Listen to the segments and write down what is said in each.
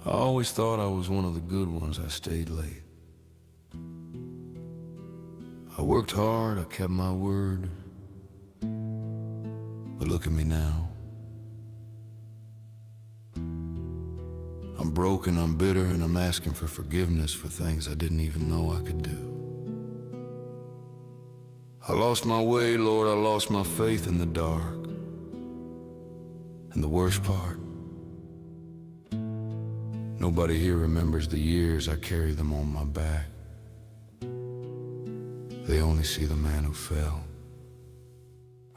I always thought I was one of the good ones. I stayed late. I worked hard, I kept my word. But look at me now. I'm broken, I'm bitter, and I'm asking for forgiveness for things I didn't even know I could do. I lost my way, Lord, I lost my faith in the dark. And the worst part, nobody here remembers the years I carry them on my back. They only see the man who fell.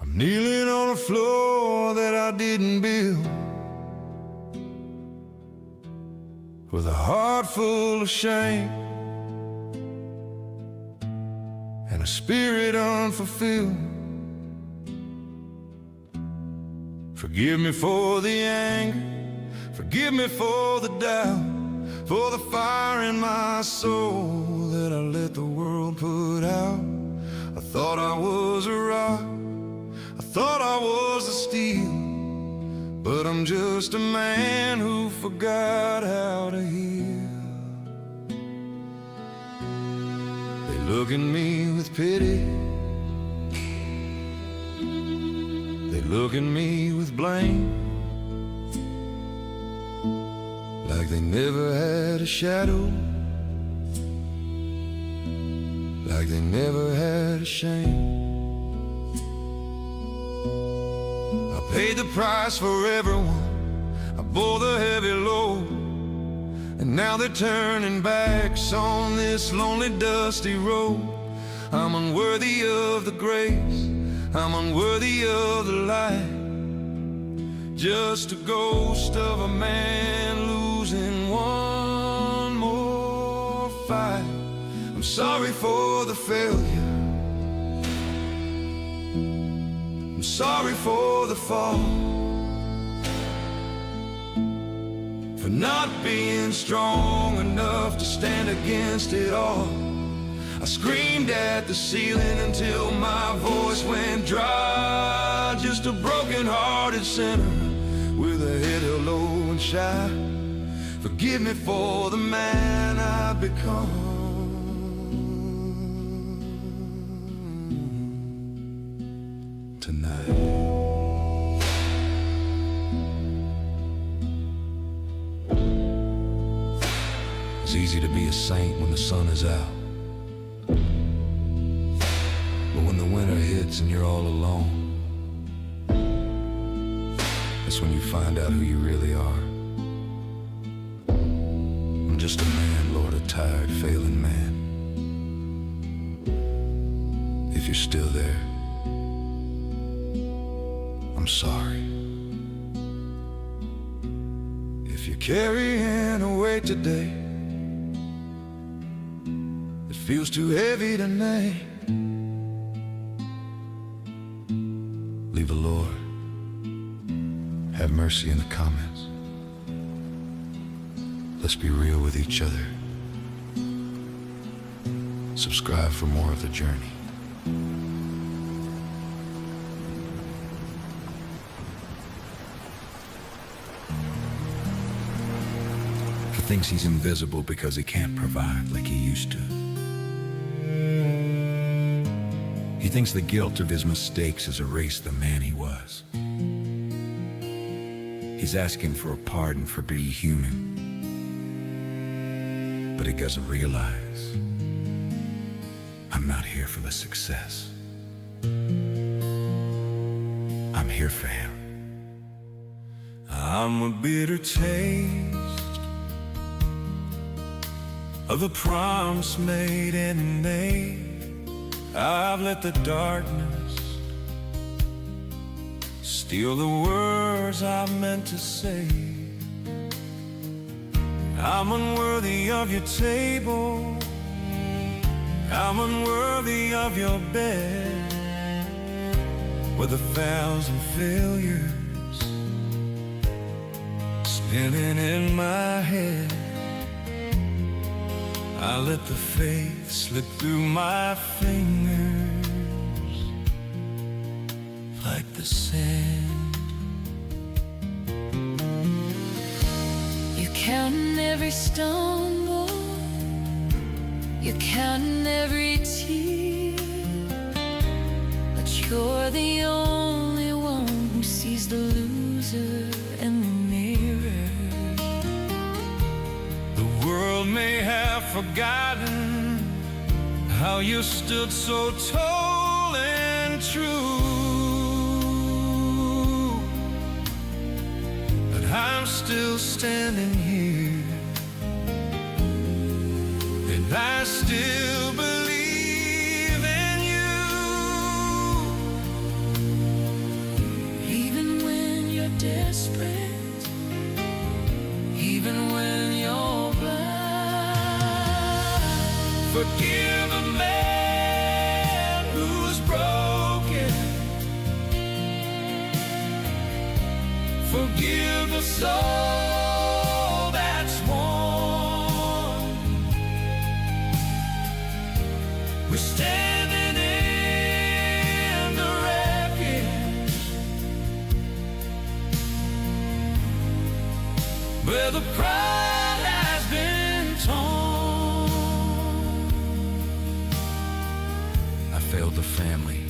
I'm kneeling on a floor that I didn't build, with a heart full of shame and a spirit unfulfilled. Forgive me for the anger, forgive me for the doubt, for the fire in my soul that I let the world put out. I thought I was a rock, I thought I was a steel, but I'm just a man who forgot how to heal. They look at me with pity, they look at me with blame, like they never had a shadow, like they never had a shame. I paid the price for everyone, I bore the heavy load, and now they're turning backs on this lonely dusty road. I'm unworthy of the grace, I'm unworthy of the light, just a ghost of a man losing one more fight. I'm sorry for the failure, I'm sorry for the fall, for not being strong enough to stand against it all. I screamed at the ceiling until my voice went dry, just a broken-hearted sinner with a head held low and shy. Forgive me for the man I've become tonight. It's easy to be a saint when the sun is out, but when the winter hits and you're all alone, that's when you find out who you really are. I'm just a man, Lord, a tired, failing man. If you're still there, I'm sorry. If you're carrying a weight today that feels too heavy to name, leave the Lord. Have mercy in the comments. Let's be real with each other. Subscribe for more of the journey. He thinks he's invisible because he can't provide like he used to. He thinks the guilt of his mistakes has erased the man he was. He's asking for a pardon for being human, but he doesn't realize I'm not here for the success. I'm here for him. I'm a bitter taste of a promise made in a name. I've let the darkness steal the words I meant to say. I'm unworthy of your table, I'm unworthy of your bed, with 1,000 failures spinning in my head. I let the faith slip through my fingers like the sand. You counting every stumble, you're counting every tear, but you're the only one who sees the loser in the mirror. The world may have forgotten how you stood so tall and true, but I'm still standing here, and I still believe in you. Even when you're desperate, even when you're blind, Forgive a man who's broken. Forgive the soul that's worn. We're standing in the wreckage where the pride has been torn. I failed the family.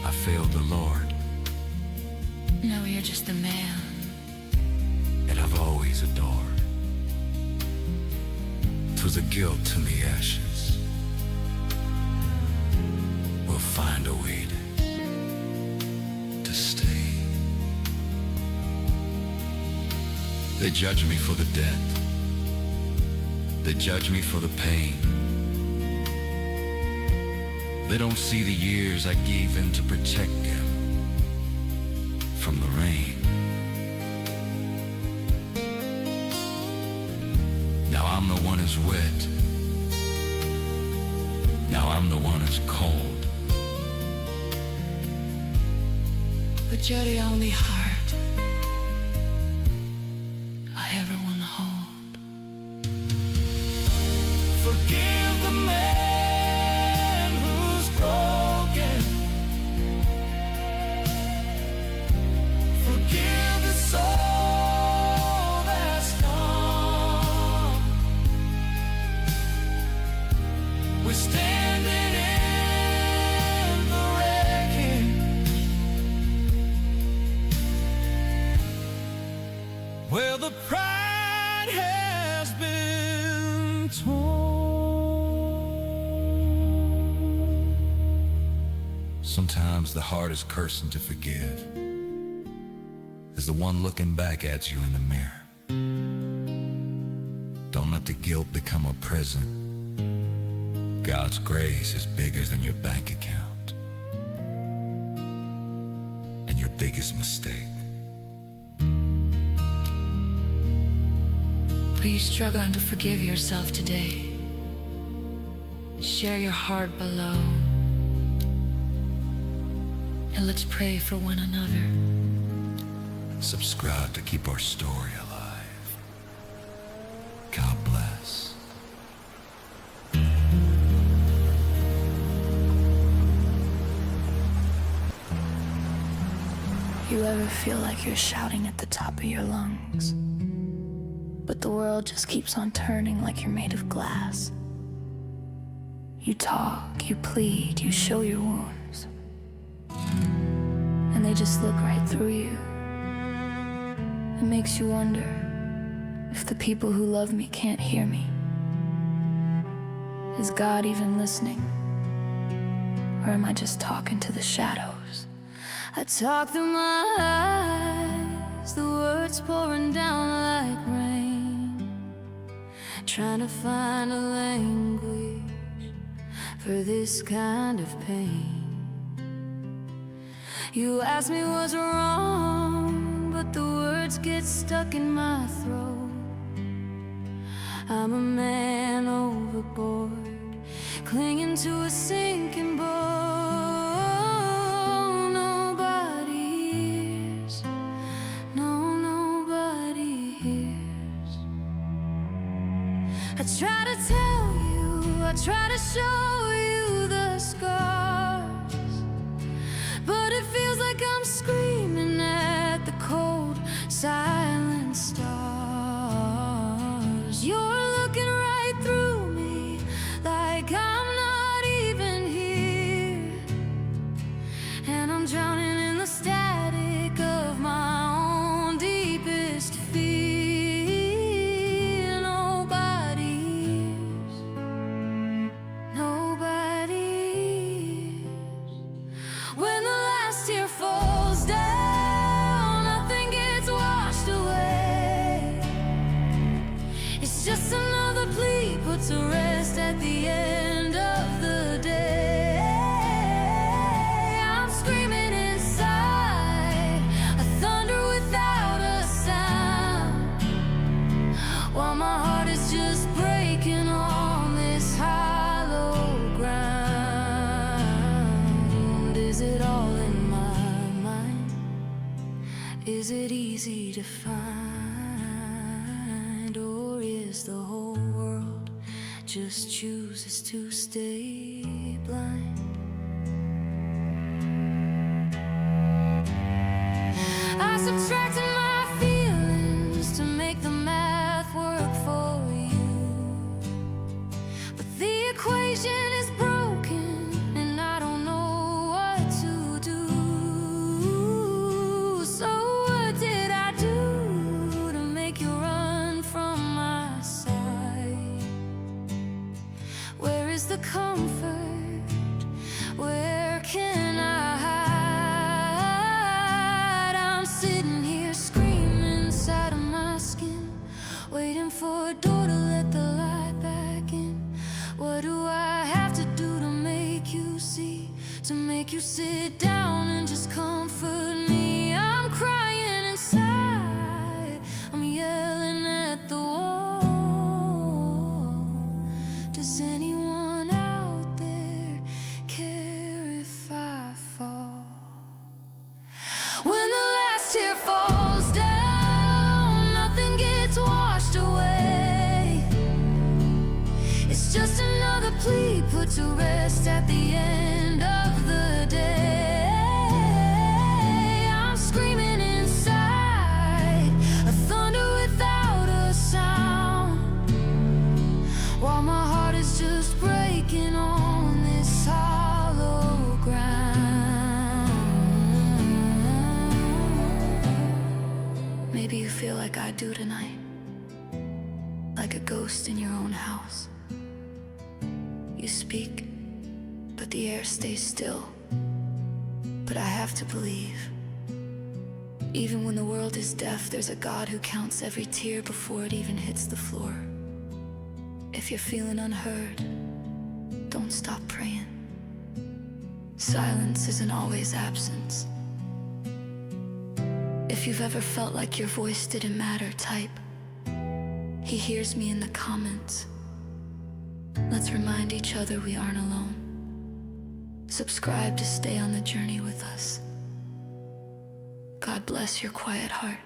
I failed the Lord. no, you're just a man. And I've always adored. 'Twas the guilt to the ashes. We'll find a way to stay. They judge me for the debt. They judge me for the pain. They don't see the years I gave in to protect them from the rain. Now I'm the one who's wet. Now I'm the one who's cold. But you're the only heart I ever want to hold. Forgive the man who's broken. Forgive the soul that's gone. We're standing in the wreckage where the pride has been torn. Sometimes the hardest person to forgive is the one looking back at you in the mirror. Don't let the guilt become a prison. God's grace is bigger than your bank account and your biggest mistake. Are you struggling to forgive yourself today? Share your heart below, and let's pray for one another. Subscribe to keep our story alive. God bless. You ever feel like you're shouting at the top of your lungs, but the world just keeps on turning like you're made of glass? You talk, you plead, you show your wounds, and they just look right through you. It makes you wonder if the people who love me can't hear me. Is God even listening? Or am I just talking to the shadows? I talk through my eyes, the words pouring down like rain, trying to find a language for this kind of pain. You ask me what's wrong, but the words get stuck in my throat. I'm a man overboard, clinging to a sinking boat. Nobody hears, no, nobody hears. I try to tell you, I try to show you the scars, but it feels like I'm screaming at the cold, silent stars. it easy to find, or is the whole world just chooses to stay blind? I subtracted my feelings to make the math work for you, but the equation is broken and I don't know what to do. So what did I do to make you run from my side? Where is the comfort? Where can I hide? I'm sitting here screaming inside of my skin, waiting for a door to let the light back in. What do I have to do to make you see? To make you sit down and just comfort me? I'm crying inside, I'm yelling at the wall. Does anyone out there care if I fall? When the last tear falls down, nothing gets washed away. It's just another plea put to rest at the end of the day. I'm screaming inside, a thunder without a sound, while my heart is just breaking on this hollow ground. Maybe you feel like I do tonight, like a ghost in your own house. You speak, but the air stays still. But I have to believe, even when the world is deaf, there's a God who counts every tear before it even hits the floor. If you're feeling unheard, don't stop praying. Silence isn't always absence. If you've ever felt like your voice didn't matter, type, "He hears me" in the comments. Let's remind each other we aren't alone. Subscribe to stay on the journey with us. God bless your quiet heart.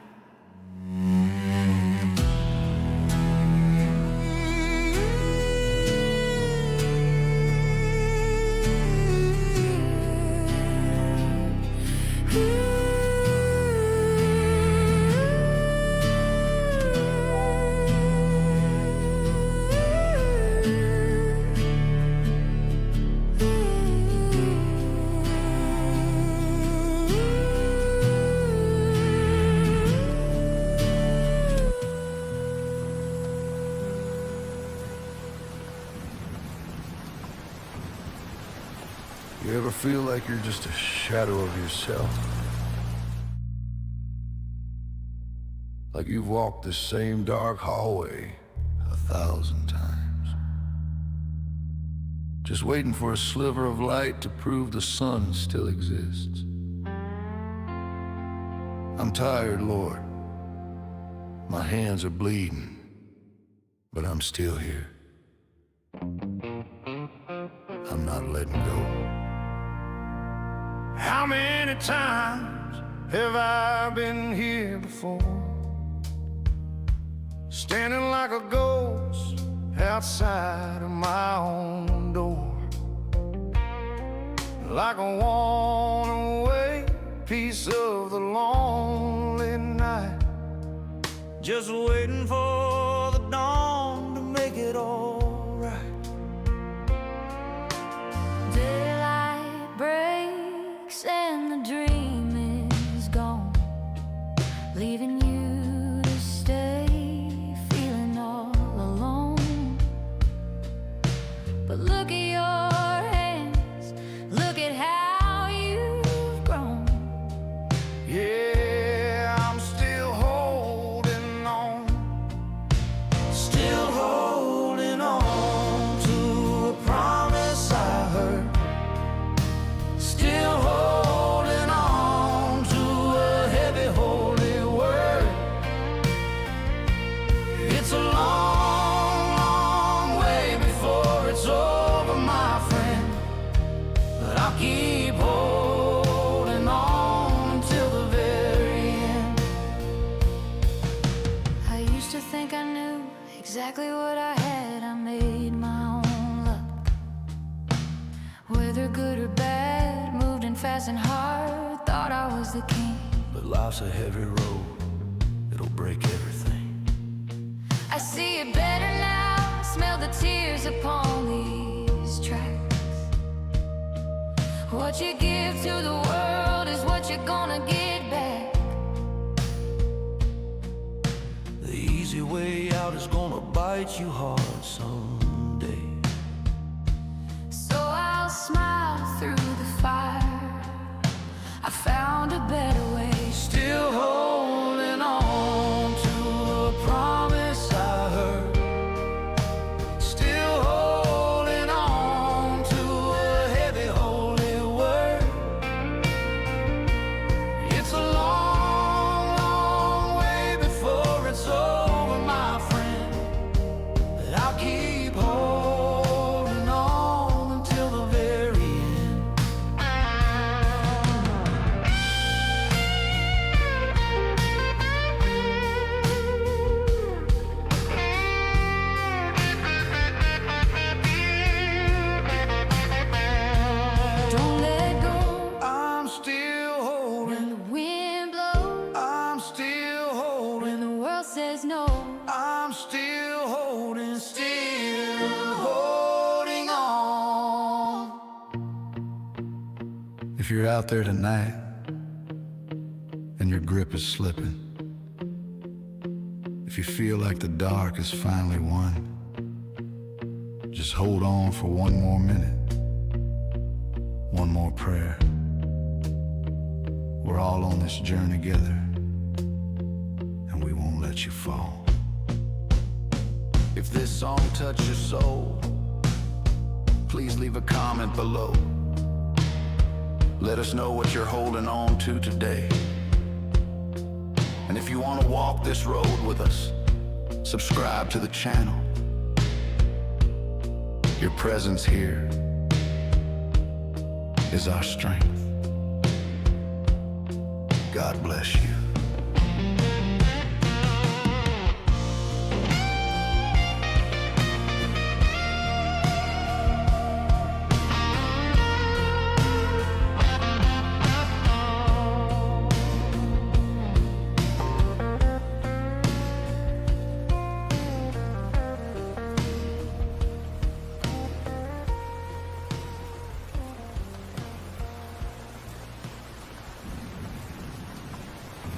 You ever feel like you're just a shadow of yourself? Like you've walked the same dark hallway 1,000 times, just waiting for a sliver of light to prove the sun still exists. I'm tired, Lord. My hands are bleeding, but I'm still here. I'm not letting go. How many times have I been here before? Standing like a ghost outside of my own door, like a worn away piece of the lonely night, just waiting for the dawn to make it all right. Daylight breaks and the dream is gone, leaving you to stay feeling all alone. But look at your hands, look at how you've grown. Yeah, I'm still holding on, still holding on to a promise I heard, still holding on to a heavy holy word think I knew exactly what I had. I made my own luck, whether good or bad, moved in fast and hard, thought I was the king. But life's a heavy road, it'll break everything. I see it better now, smell the tears upon these tracks. What you give to the world is what you're gonna get back. The easy way out is gonna bite you hard someday. So I'll smile through the fire, I found a better way. Still holding on to a promise I heard. Still holding on to a heavy holy word. It's a long, long way before it's over, my friend, but I'll keep holding on until the very end. Don't let go I'm still holding, when the wind blows, I'm still holding, when the world says no. I'm still holding, still holding on. If you're out there tonight and your grip is slipping, if you feel like the dark is finally won, just hold on for one more minute, one more prayer. We're all on this journey together, and we won't let you fall. If this song touched your soul, please leave a comment below. Let us know what you're holding on to today. And if you want to walk this road with us, subscribe to the channel. Your presence here is our strength. God bless you.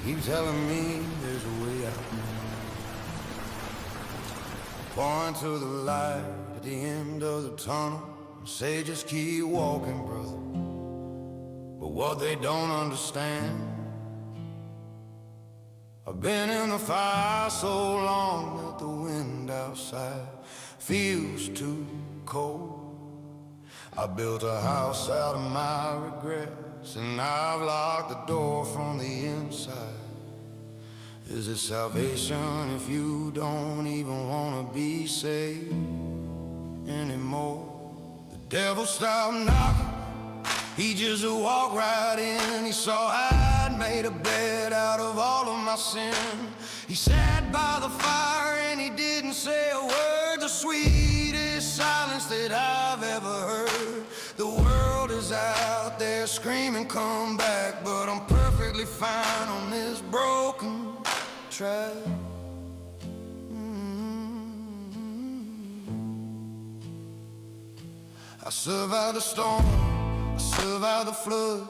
Keep telling me there's a way out. Point to the light at the end of the tunnel. Say just keep walking, brother. But what they don't understand, I've been in the fire so long that the wind outside feels too cold. I built a house out of my regrets, and I've locked the door from the inside. Is it salvation if you don't even wanna be saved anymore? The devil stopped knocking, he just walked right in. He saw I'd made a bed out of all of my sin. He sat by the fire and he didn't say a word. The sweetest silence that I've ever heard. The world is out there screaming come back, but I'm perfectly fine on this broken track. I survived the storm, I survived the flood.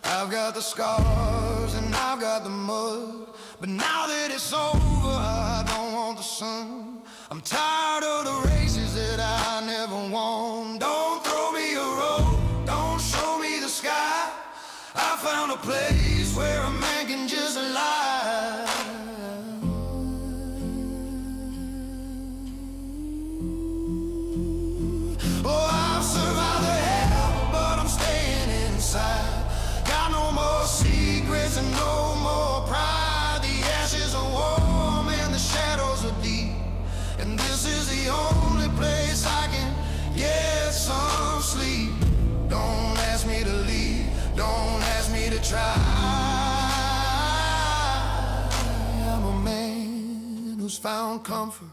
I've got the scars and I've got the mud. But now that it's over, I don't want the sun. I'm tired of the races that I never won. Don't throw me a rope, don't show me the sky. I found a place where a man can just lie. Oh, I've survived the hell, but I'm staying inside. Got no more secrets and no more pride. The ashes are warm and the shadows are deep, and this is the only place I can get some sleep. Don't ask me to leave, don't ask me to try. who's found comfort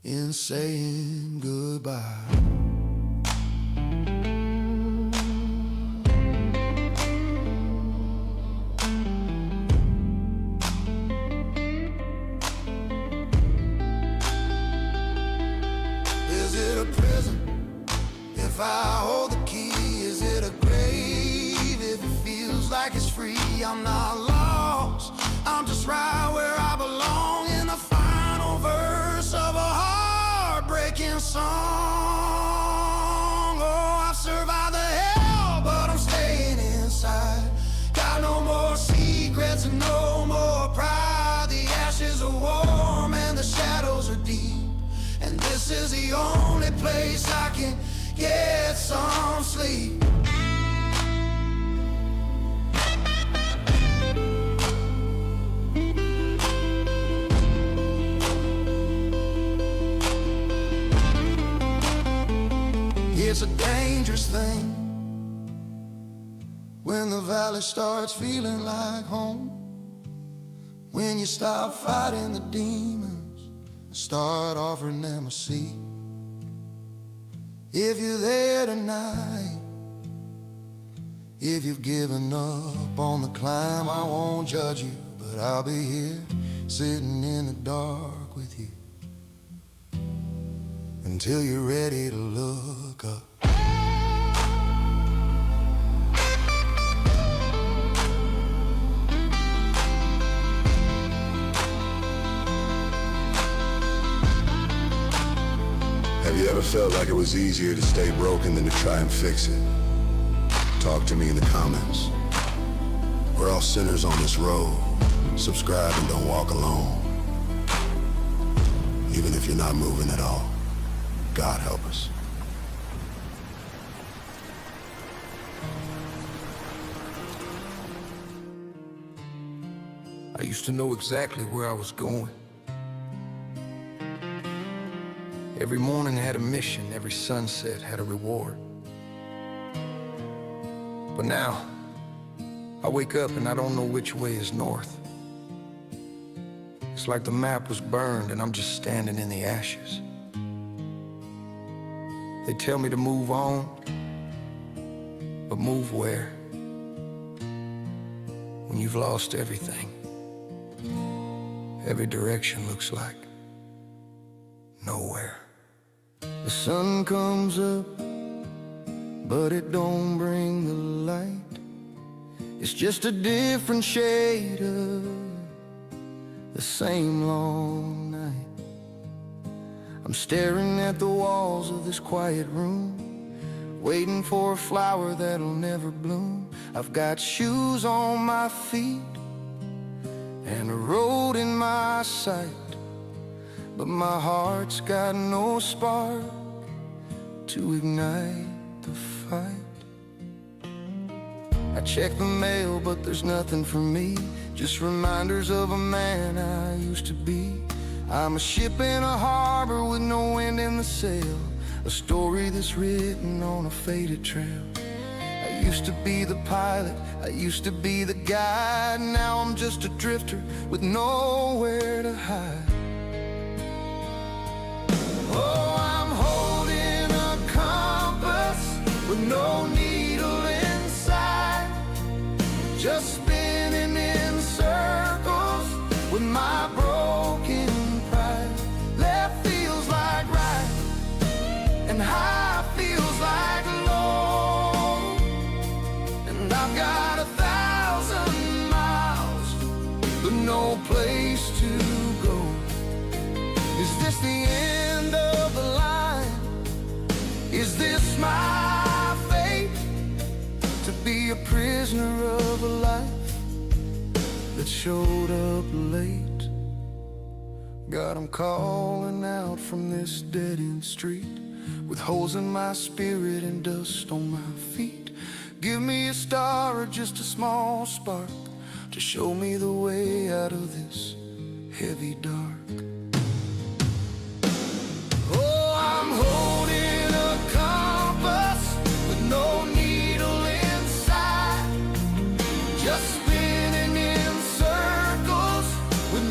in saying goodbye. Is it a prison if I hold the key? Is it a grave if it feels like it's free? I'm not lost, I'm just right where I belong, in the final verse of a heartbreaking song. Oh, I've survived the hell, but I'm staying inside. Got no more secrets and no more pride. The ashes are warm and the shadows are deep, and this is the only place I can get some sleep. It's a dangerous thing when the valley starts feeling like home, when you stop fighting the demons and start offering them a seat. If you're there tonight, if you've given up on the climb, I won't judge you, but I'll be here sitting in the dark with you until you're ready to look up. Have you ever felt like it was easier to stay broken than to try and fix it? Talk to me in the comments. We're all sinners on this road. Subscribe and don't walk alone. Even if you're not moving at all, God help us. I used to know exactly where I was going. Every morning had a mission, every sunset had a reward. But now, I wake up and I don't know which way is north. It's like the map was burned and I'm just standing in the ashes. They tell me to move on, but move where? When you've lost everything, every direction looks like nowhere. The sun comes up, but it don't bring the light. It's just a different shade of the same long night. I'm staring at the walls of this quiet room, waiting for a flower that'll never bloom. I've got shoes on my feet and a road in my sight, but my heart's got no spark to ignite the fight. I check the mail, but there's nothing for me, just reminders of a man I used to be. I'm a ship in a harbor with no wind in the sail, a story that's written on a faded trail. I used to be the pilot, I used to be the guide, now I'm just a drifter with nowhere to hide. Oh, I'm holding a compass with no needle inside, just spinning in circles with my broken pride. Left feels like right, and high feels like low, and I've got 1,000 miles, but no place to go. Is this the end of the line? Is this my fate? To be a prisoner of a life that showed up late. God, I'm calling out from this dead-end street, with holes in my spirit and dust on my feet. Give me a star or just a small spark to show me the way out of this heavy dark. Oh, I'm holding a compass with no needle inside, just spinning in circles with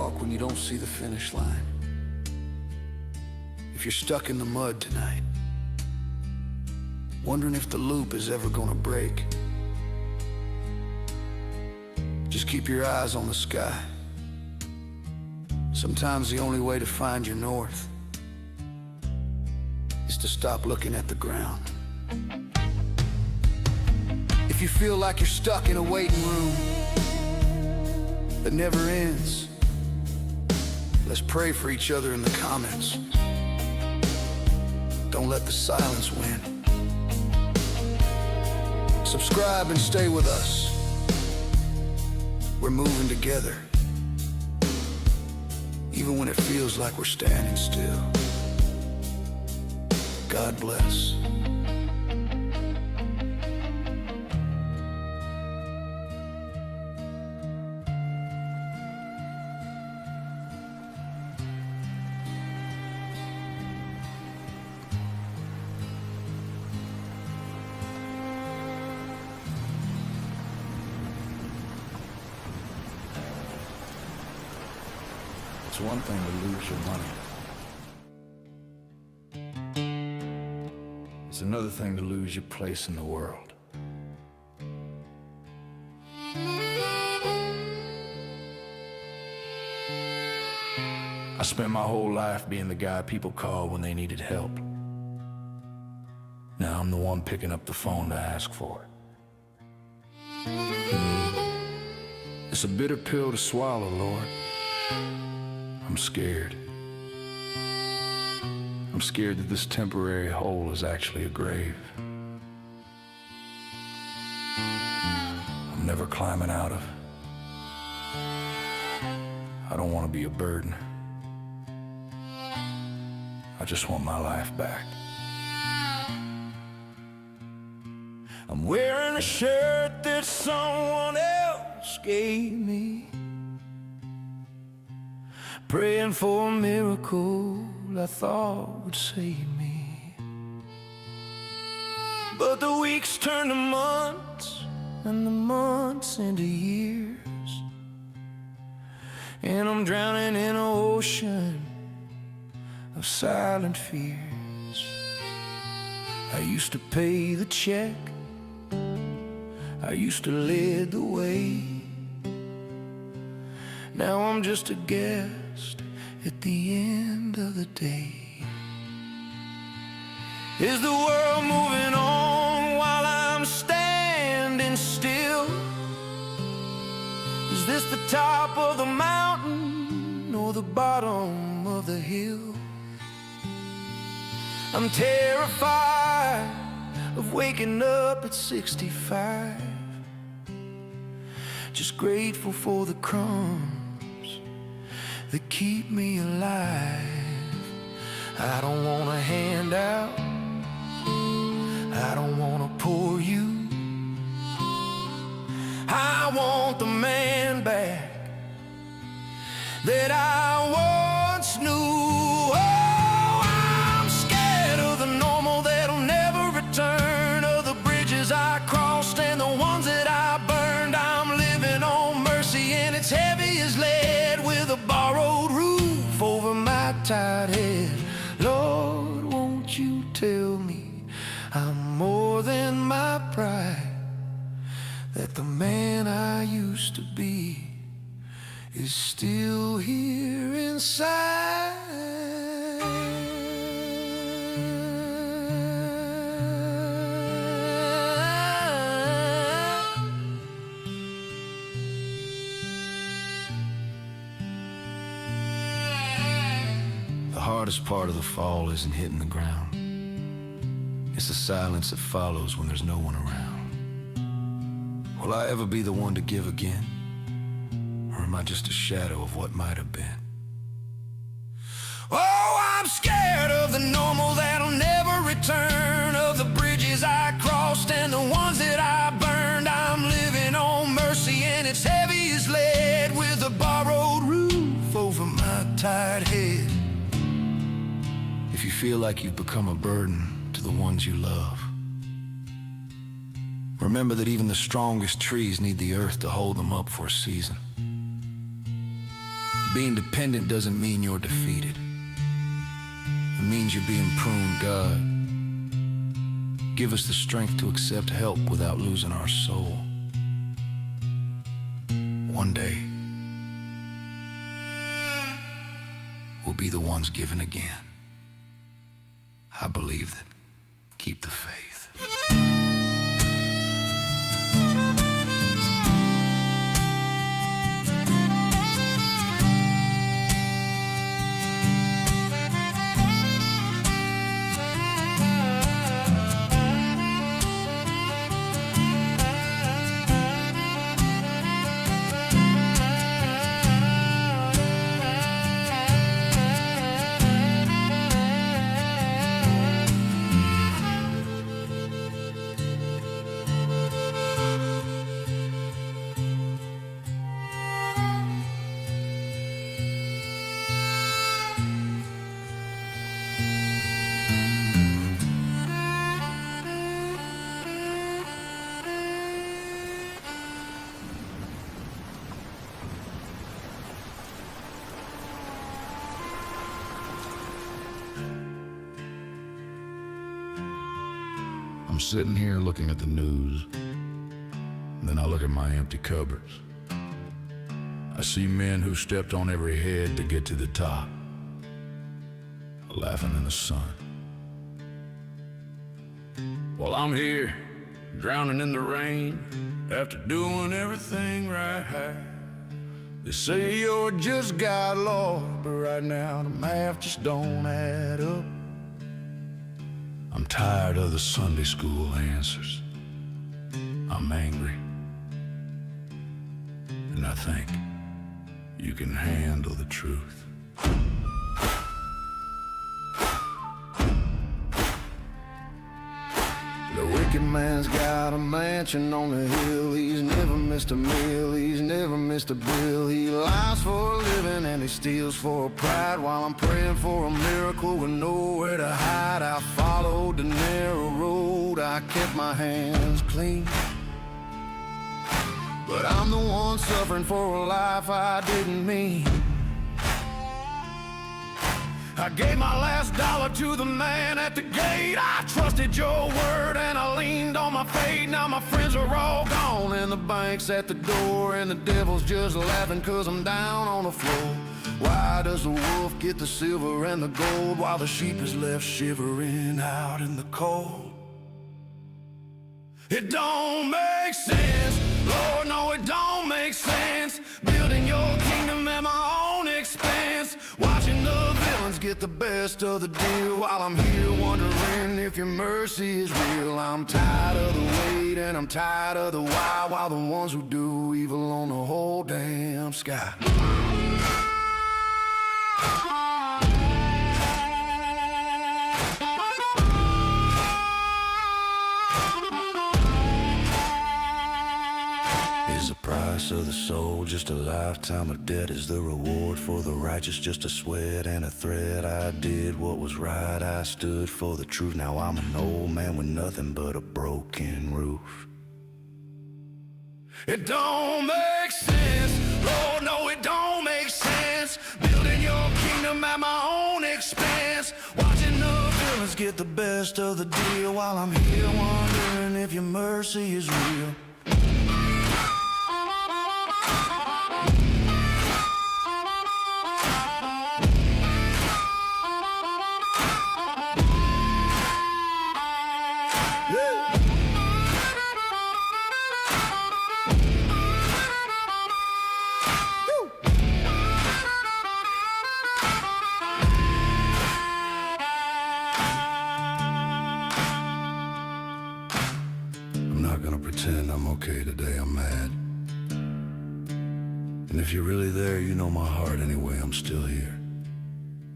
talk when you don't see the finish line. If you're stuck in the mud tonight, wondering if the loop is ever gonna break, just keep your eyes on the sky. Sometimes the only way to find your north is to stop looking at the ground. If you feel like you're stuck in a waiting room that never ends, let's pray for each other in the comments. Don't let the silence win. Subscribe and stay with us. We're moving together, even when it feels like we're standing still. God bless. It's one thing to lose your money. It's another thing to lose your place in the world. I spent my whole life being the guy people called when they needed help. Now I'm the one picking up the phone to ask for it. It's a bitter pill to swallow, Lord. I'm scared. I'm scared that this temporary hole is actually a grave I'm never climbing out of. I don't want to be a burden. I just want my life back. I'm wearing a shirt that someone else gave me, praying for a miracle I thought would save me. But the weeks turn to months, and the months into years, and I'm drowning in an ocean of silent fears. I used to pay the check, I used to lead the way. Now I'm just a guest at the end of the day. Is the world moving on while I'm standing still? Is this the top of the mountain or the bottom of the hill? I'm terrified of waking up at 65, just grateful for the crumbs that keep me alive. I don't want a handout, I don't want to pour you. I want the man back that I once knew. Oh, I'm scared of the normal that'll never return, of the bridges I crossed and the ones that I burned. I'm living on mercy and it's heavy as lead, with a borrowed roof over my tired head. Lord, won't you tell me I'm more than my pride, that the man I used to be is still here inside. The hardest part of the fall isn't hitting the ground. It's the silence that follows when there's no one around. Will I ever be the one to give again? Or am I just a shadow of what might have been? Oh, I'm scared of the normal that'll never return, of the bridges I crossed and the ones that I burned. I'm living on mercy and it's heavy as lead, with a borrowed roof over my tired head. If you feel like you've become a burden to the ones you love, remember that even the strongest trees need the earth to hold them up for a season. Being dependent doesn't mean you're defeated. It means you're being pruned, God. Give us the strength to accept help without losing our soul. One day, we'll be the ones given again. I believe that. Keep the faith. I'm sitting here looking at the news, and then I look at my empty cupboards. I see men who stepped on every head to get to the top, laughing in the sun. While I'm here, drowning in the rain, after doing everything right. They say you're just God, Lord, but right now the math just don't add up. I'm tired of the Sunday school answers. I'm angry. And I think you can handle the truth. The wicked man's got a mansion on the hill. He's never missed a meal, he's never missed a bill. He lies for a living and he steals for a pride. While I'm praying for a miracle with nowhere to hide, I followed the narrow road, I kept my hands clean. But I'm the one suffering for a life I didn't mean. I gave my last dollar to the man at the gate. I trusted your word and I leaned on my faith. Now my friends are all gone and the bank's at the door, and the devil's just laughing 'cause I'm down on the floor. Why does the wolf get the silver and the gold while the sheep is left shivering out in the cold? It don't make sense, Lord, no it don't make sense. Building your kingdom at my own expense, watching the villains get the best of the deal while I'm here wondering if your mercy is real. I'm tired of the wait and I'm tired of the why, while the ones who do evil own the whole damn sky. Is the price of the soul just a lifetime of debt? Is the reward for the righteous just a sweat and a thread? I did what was right, I stood for the truth. Now I'm an old man with nothing but a broken roof. It don't make sense, Lord, no it don't make sense. Building your kingdom at my own expense, watching the villains get the best of the deal while I'm here wondering if your mercy is real. Pretend I'm okay today, I'm mad. And if you're really there, you know my heart anyway, I'm still here.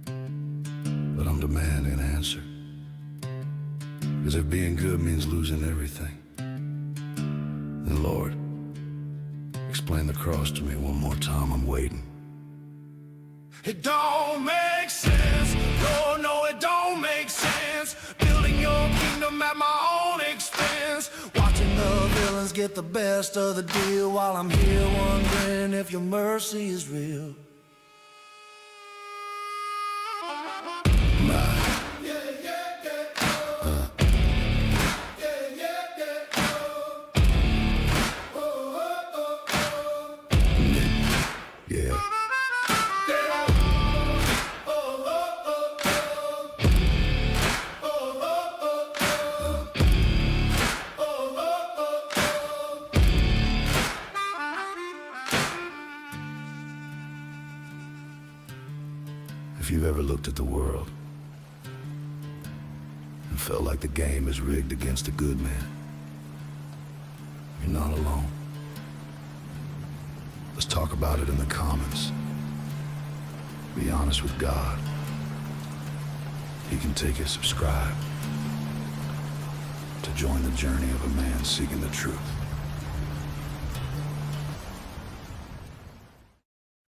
But I'm demanding an answer. 'Cause if being good means losing everything, then Lord, explain the cross to me one more time, I'm waiting. It don't make sense, Lord, no it don't make sense. Building your kingdom at my own expense, watching the villains get the best of the deal while I'm here wondering if your mercy is real. If you've ever looked at the world and felt like the game is rigged against a good man, you're not alone. Let's talk about it in the comments. Be honest with God. He can take you. Subscribe to join the journey of a man seeking the truth.